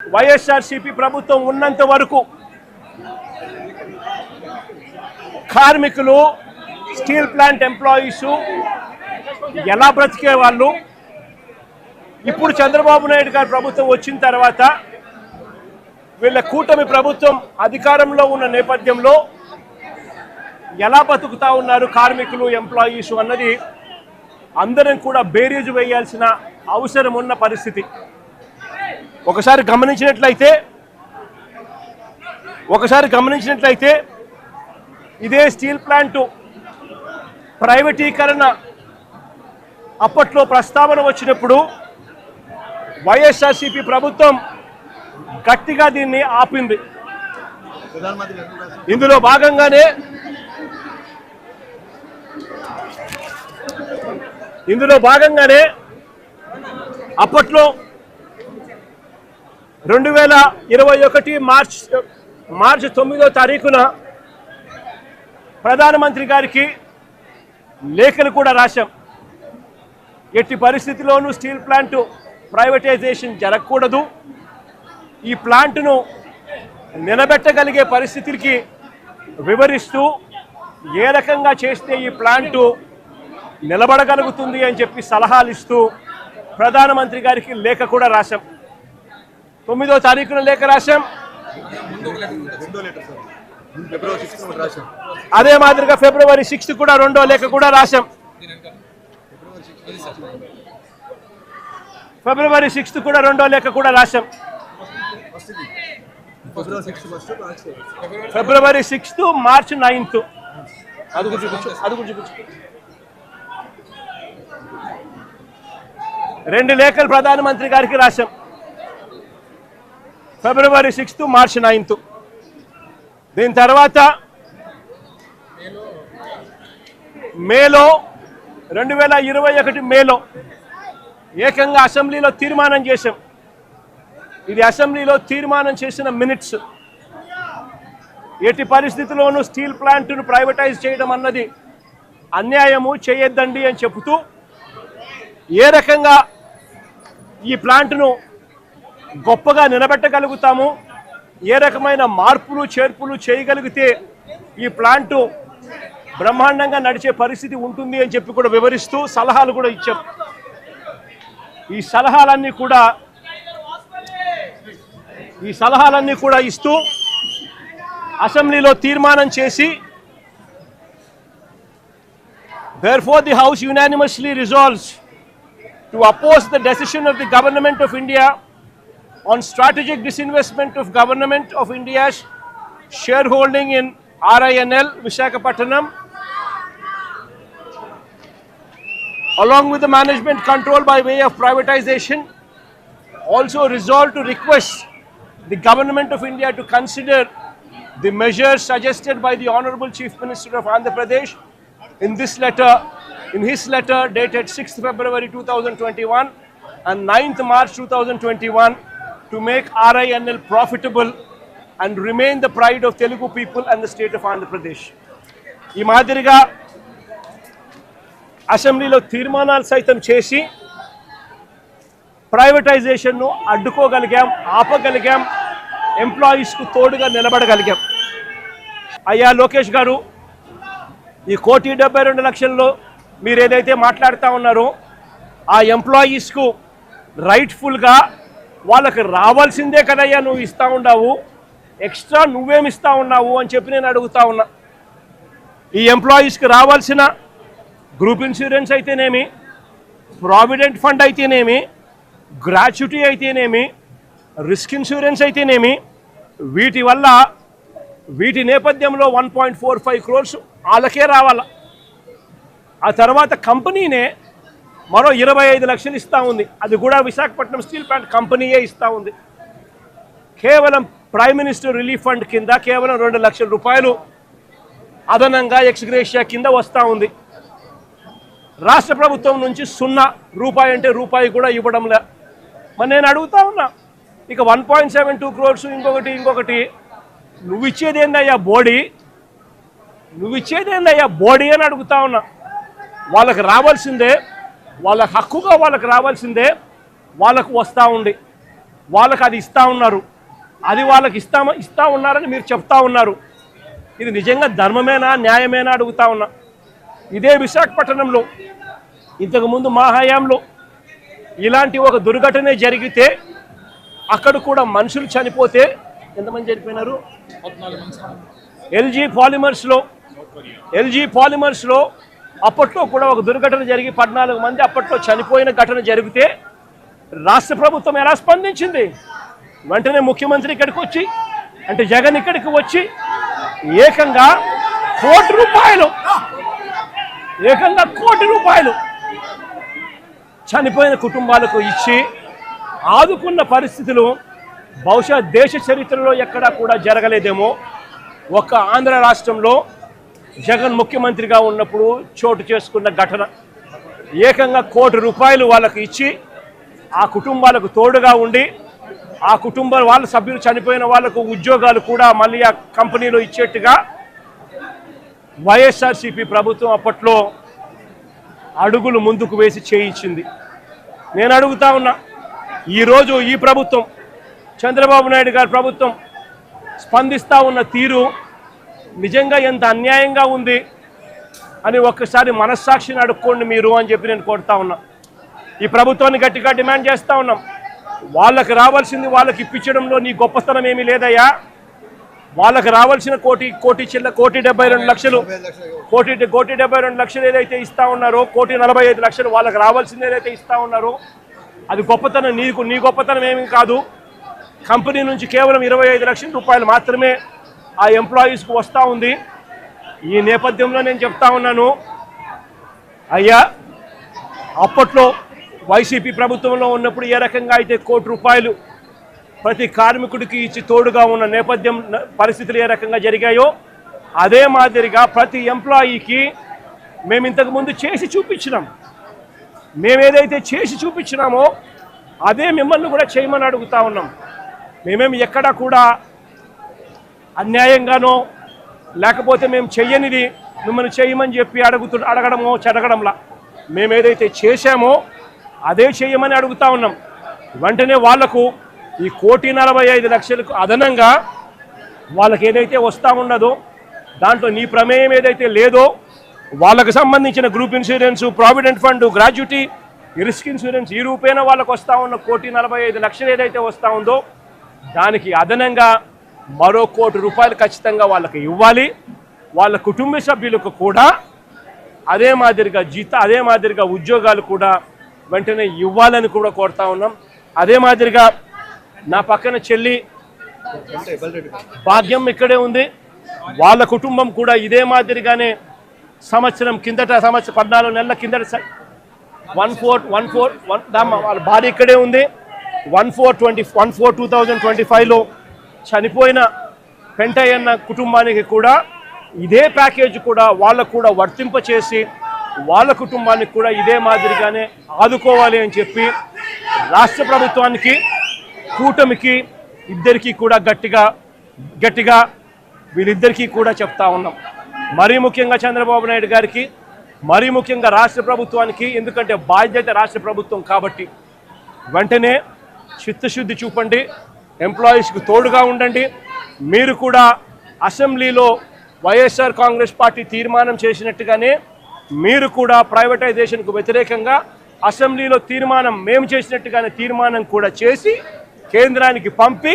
వైఎస్ఆర్సీపీ ప్రభుత్వం ఉన్నంత వరకు కార్మికులు, స్టీల్ ప్లాంట్ ఎంప్లాయీస్ ఎలా బ్రతికే వాళ్ళు ఇప్పుడు చంద్రబాబు నాయుడు గారి ప్రభుత్వం వచ్చిన తర్వాత వీళ్ళ కూటమి ప్రభుత్వం అధికారంలో ఉన్న నేపథ్యంలో ఎలా బతుకుతా ఉన్నారు కార్మికులు, ఎంప్లాయీస్ అన్నది అందరం కూడా బేరీజు వేయాల్సిన అవసరం ఉన్న పరిస్థితి. ఒకసారి గమనించినట్లయితే ఇదే స్టీల్ ప్లాంటు ప్రైవేటీకరణ అప్పట్లో ప్రస్తావన వచ్చినప్పుడు వైఎస్ఆర్సీపీ ప్రభుత్వం గట్టిగా దీన్ని ఆపింది. ఇందులో భాగంగానే అప్పట్లో 2021 మార్చి 9వ తారీఖున ప్రధానమంత్రి గారికి లేఖలు కూడా రాశాం. ఎట్టి పరిస్థితిలోనూ స్టీల్ ప్లాంట్ ప్రైవేటైజేషన్ జరగకూడదు, ఈ ప్లాంట్ను నిలబెట్టగలిగే పరిస్థితికి వివరిస్తూ ఏ రకంగా చేస్తే ఈ ప్లాంటు నిలబడగలుగుతుంది అని చెప్పి సలహాలు ఇస్తూ ప్రధానమంత్రి గారికి లేఖ కూడా రాశాం. 9వ తారీఖున లేఖ రాశాం. అదే మాదిరిగా ఫిబ్రవరి 6 కూడా రెండో లేఖ కూడా రాశాం. ఫిబ్రవరి 6 కూడా రెండో లేఖ కూడా రాశాం. ఫిబ్రవరి 6, మార్చి 9 అది చూపించు. 2 లేఖలు ప్రధానమంత్రి గారికి రాశాం. ఫిబ్రవరి 6, మార్చి 9. దీని తర్వాత మేలో 2021 మేలో ఏకంగా అసెంబ్లీలో తీర్మానం చేశాం. ఇది అసెంబ్లీలో తీర్మానం చేసిన మినిట్స్. ఎట్టి పరిస్థితుల్లోనూ స్టీల్ ప్లాంట్ను ప్రైవేటైజ్ చేయడం అన్నది అన్యాయము, చేయొద్దండి అని చెబుతూ ఏ రకంగా ఈ ప్లాంట్ను గొప్పగా నిలబెట్టగలుగుతాము, ఏ రకమైన మార్పులు చేర్పులు చేయగలిగితే ఈ ప్లాంటు బ్రహ్మాండంగా నడిచే పరిస్థితి ఉంటుంది అని చెప్పి కూడా వివరిస్తూ సలహాలు కూడా ఇచ్చాం. ఈ సలహాలన్నీ కూడా ఇస్తూ అసెంబ్లీలో తీర్మానం చేసి therefore the house unanimously resolves to oppose the decision of the government of India on strategic disinvestment of government of India's shareholding in RINL Visakhapatnam along with the management control by way of privatization. Also resolved to request the government of India to consider the measures suggested by the Honorable Chief Minister of Andhra Pradesh in his letter dated 6th February 2021 and 9th March 2021 to make RINL profitable and remain the pride of Telugu people and the state of Andhra Pradesh. ఈ మాదిరిగా అసెంబ్లీలో తీర్మానాలు సైతం చేసి ప్రైవేటైజేషన్ను అడ్డుకోగలిగాం, ఆపగలిగాం, ఎంప్లాయీస్కు తోడుగా నిలబడగలిగాం. అయ్యా లోకేష్ గారు, ఈ 1,72,00,000లో మీరు ఏదైతే మాట్లాడుతూ ఉన్నారో ఆ ఎంప్లాయీస్కు రైట్ఫుల్గా వాళ్ళకి రావాల్సిందే కదయ్యా నువ్వు ఇస్తూ ఉన్నావు, ఎక్స్ట్రా నువ్వేమి ఇస్తూ ఉన్నావు అని చెప్పి నేను అడుగుతా ఉన్నా. ఈ ఎంప్లాయీస్కి రావాల్సిన గ్రూప్ ఇన్సూరెన్స్ అయితేనేమి, ప్రావిడెంట్ ఫండ్ అయితేనేమి, గ్రాట్యుటీ అయితేనేమి, రిస్క్ ఇన్సూరెన్స్ అయితేనేమి, వీటి నేపథ్యంలో 1.45 crores వాళ్ళకే రావాల. ఆ తర్వాత కంపెనీనే మరో 25 లక్షలు ఇస్తూ ఉంది. అది కూడా విశాఖపట్నం స్టీల్ ప్లాంట్ కంపెనీయే ఇస్తూ ఉంది. కేవలం ప్రైమ్ మినిస్టర్ రిలీఫ్ ఫండ్ కింద కేవలం 2 లక్షల రూపాయలు అదనంగా ఎక్స్గ్రేషియా కింద వస్తూ ఉంది. రాష్ట్ర ప్రభుత్వం నుంచి 0 రూపాయి అంటే రూపాయి కూడా ఇవ్వడంలే. మరి నేను అడుగుతా ఉన్నా, ఇక 1.72 crores ఇంకొకటి నువ్వు ఇచ్చేదేందయ్యా బోడీ అని అడుగుతా ఉన్నా. వాళ్ళకి రావాల్సిందే, వాళ్ళ హక్కుగా వాళ్ళకి రావాల్సిందే వాళ్ళకు వస్తూ ఉంది. వాళ్ళకి అది ఇస్తూ ఉన్నారు, అది వాళ్ళకి ఇస్తా ఉన్నారని మీరు చెప్తా ఉన్నారు. ఇది నిజంగా ధర్మమేనా, న్యాయమేనా అడుగుతా ఉన్నా. ఇదే విశాఖపట్నంలో ఇంతకుముందు మా హయాంలో ఇలాంటి ఒక దుర్ఘటన జరిగితే అక్కడ కూడా మనుషులు చనిపోతే ఎంతమంది చనిపోయినారు? ఎల్జీ పాలిమర్స్లో అప్పట్లో కూడా ఒక దుర్ఘటన జరిగి 14 మంది అప్పట్లో చనిపోయిన ఘటన జరిగితే రాష్ట్ర ప్రభుత్వం ఎలా స్పందించింది? వెంటనే ముఖ్యమంత్రి ఇక్కడికి వచ్చి, అంటే జగన్ ఇక్కడికి వచ్చి ఏకంగా కోటి రూపాయలు చనిపోయిన కుటుంబాలకు ఇచ్చి ఆదుకున్న పరిస్థితులు బహుశా దేశ చరిత్రలో ఎక్కడా కూడా జరగలేదేమో. ఒక్క ఆంధ్ర రాష్ట్రంలో జగన్ ముఖ్యమంత్రిగా ఉన్నప్పుడు చోటు చేసుకున్న ఘటన. ఏకంగా ₹1,00,00,000 వాళ్ళకు ఇచ్చి ఆ కుటుంబాలకు తోడుగా ఉండి ఆ వాళ్ళ సభ్యులు చనిపోయిన వాళ్ళకు ఉద్యోగాలు కూడా మళ్ళీ ఆ కంపెనీలో ఇచ్చేట్టుగా వైఎస్ఆర్సీపీ ప్రభుత్వం అప్పట్లో అడుగులు ముందుకు వేసి చేయించింది. నేను అడుగుతా ఉన్నా, ఈరోజు ఈ ప్రభుత్వం, చంద్రబాబు నాయుడు గారి ప్రభుత్వం స్పందిస్తూ ఉన్న తీరు నిజంగా ఎంత అన్యాయంగా ఉంది అని ఒక్కసారి మనస్సాక్షిని అడుక్కోండి మీరు అని చెప్పి నేను కోరుతా ఉన్నా. ఈ ప్రభుత్వాన్ని గట్టిగా డిమాండ్ చేస్తూ ఉన్నాం. వాళ్ళకి రావాల్సింది వాళ్ళకి ఇప్పించడంలో నీ గొప్పతనం ఏమీ లేదయ్యా. వాళ్ళకి రావాల్సిన ₹1,72,00,000 ఏదైతే ఇస్తా ఉన్నారో, ₹1,45,00,000 వాళ్ళకి రావాల్సింది ఏదైతే ఇస్తా ఉన్నారో అది గొప్పతనం. నీ గొప్పతనం ఏమీ కాదు. కంపెనీ నుంచి కేవలం ₹25,00,000 మాత్రమే ఆ ఎంప్లాయీస్కు వస్తూ ఉంది. ఈ నేపథ్యంలో నేను చెప్తా ఉన్నాను, అయ్యా అప్పట్లో వైసీపీ ప్రభుత్వంలో ఉన్నప్పుడు ఏ రకంగా అయితే ₹1,00,00,000 ప్రతి కార్మికుడికి ఇచ్చి తోడుగా ఉన్న నేపథ్యం పరిస్థితులు ఏ రకంగా జరిగాయో అదే మాదిరిగా ప్రతి ఎంప్లాయీకి మేము ఇంతకుముందు చేసి చూపించినాం. మేమేదైతే చేసి చూపించినామో అదే మిమ్మల్ని కూడా చేయమని అడుగుతా ఉన్నాం. మేమేమి ఎక్కడా కూడా అన్యాయంగానో లేకపోతే మేము చెయ్యనిది మిమ్మల్ని చేయమని చెప్పి అడగడంలా మేమేదైతే చేశామో అదే చేయమని అడుగుతా ఉన్నాం. వెంటనే వాళ్లకు ఈ ₹1,45,00,000 అదనంగా వాళ్ళకి ఏదైతే వస్తూ ఉన్నదో దాంట్లో నీ ప్రమేయం ఏదైతే లేదో వాళ్ళకు సంబంధించిన group insurance, provident fund, gratuity, risk insurance ఈ రూపేణ వాళ్ళకు వస్తూ ఉన్న ₹1,45,00,000 ఏదైతే వస్తూ ఉందో దానికి అదనంగా మరో ₹1,00,00,000 ఖచ్చితంగా వాళ్ళకి ఇవ్వాలి. వాళ్ళ కుటుంబ సభ్యులకు కూడా అదే మాదిరిగా ఉద్యోగాలు కూడా వెంటనే ఇవ్వాలని కూడా కోరుతా ఉన్నాం. అదే మాదిరిగా నా పక్కన చెల్లి భాగ్యం ఇక్కడే ఉంది. వాళ్ళ కుటుంబం కూడా ఇదే మాదిరిగానే సంవత్సరం 14 నెలల కిందట 14 వాళ్ళ భార్య ఇక్కడే ఉంది. 1/4/2025లో చనిపోయిన పెంటయ్యన్న కుటుంబానికి కూడా ఇదే ప్యాకేజ్ కూడా వాళ్ళకు కూడా వర్తింపచేసి వాళ్ళ కుటుంబానికి కూడా ఇదే మాదిరిగానే ఆదుకోవాలి అని చెప్పి రాష్ట్ర ప్రభుత్వానికి, కూటమికి ఇద్దరికీ కూడా గట్టిగా వీళ్ళిద్దరికీ కూడా చెప్తా ఉన్నాం. మరీ ముఖ్యంగా చంద్రబాబు నాయుడు గారికి, మరీ ముఖ్యంగా రాష్ట్ర ప్రభుత్వానికి, ఎందుకంటే బాధ్యత రాష్ట్ర ప్రభుత్వం కాబట్టి వెంటనే చిత్తశుద్ధి చూపండి, ఎంప్లాయీస్కి తోడుగా ఉండండి. మీరు కూడా అసెంబ్లీలో వైఎస్ఆర్ కాంగ్రెస్ పార్టీ తీర్మానం చేసినట్టుగానే మీరు కూడా ప్రైవేటైజేషన్కు వ్యతిరేకంగా అసెంబ్లీలో మేము చేసినట్టుగానే తీర్మానం కూడా చేసి కేంద్రానికి పంపి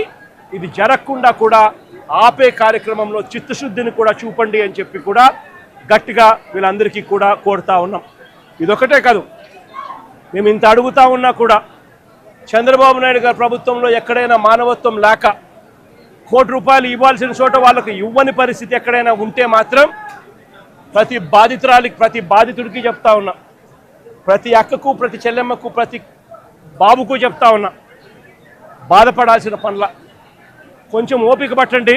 ఇది జరగకుండా కూడా ఆపే కార్యక్రమంలో చిత్తశుద్ధిని కూడా చూపండి అని చెప్పి కూడా గట్టిగా వీళ్ళందరికీ కూడా కోరుతా ఉన్నాం. ఇదొకటే కాదు, మేము ఇంత అడుగుతా ఉన్నా కూడా చంద్రబాబు నాయుడు గారి ప్రభుత్వంలో ఎక్కడైనా మానవత్వం లేక ₹1,00,00,000 ఇవ్వాల్సిన చోట వాళ్ళకు ఇవ్వని పరిస్థితి ఎక్కడైనా ఉంటే మాత్రం ప్రతి బాధితుడికి చెప్తా ఉన్నా, ప్రతి అక్కకు, ప్రతి చెల్లెమ్మకు, ప్రతి బాబుకు చెప్తా ఉన్నా, బాధపడాల్సిన పనుల కొంచెం ఓపిక పట్టండి.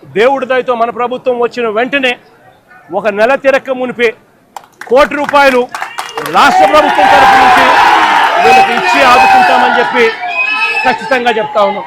దేవుడి దయతో మన ప్రభుత్వం వచ్చిన వెంటనే ఒక నెల తిరక్క మునిపే ₹1,00,00,000 రాష్ట్ర ప్రభుత్వం తరఫు నుంచి వీళ్ళకి ఇచ్చి ఆదుకుంటామని చెప్పి ఖచ్చితంగా చెప్తా ఉన్నాం.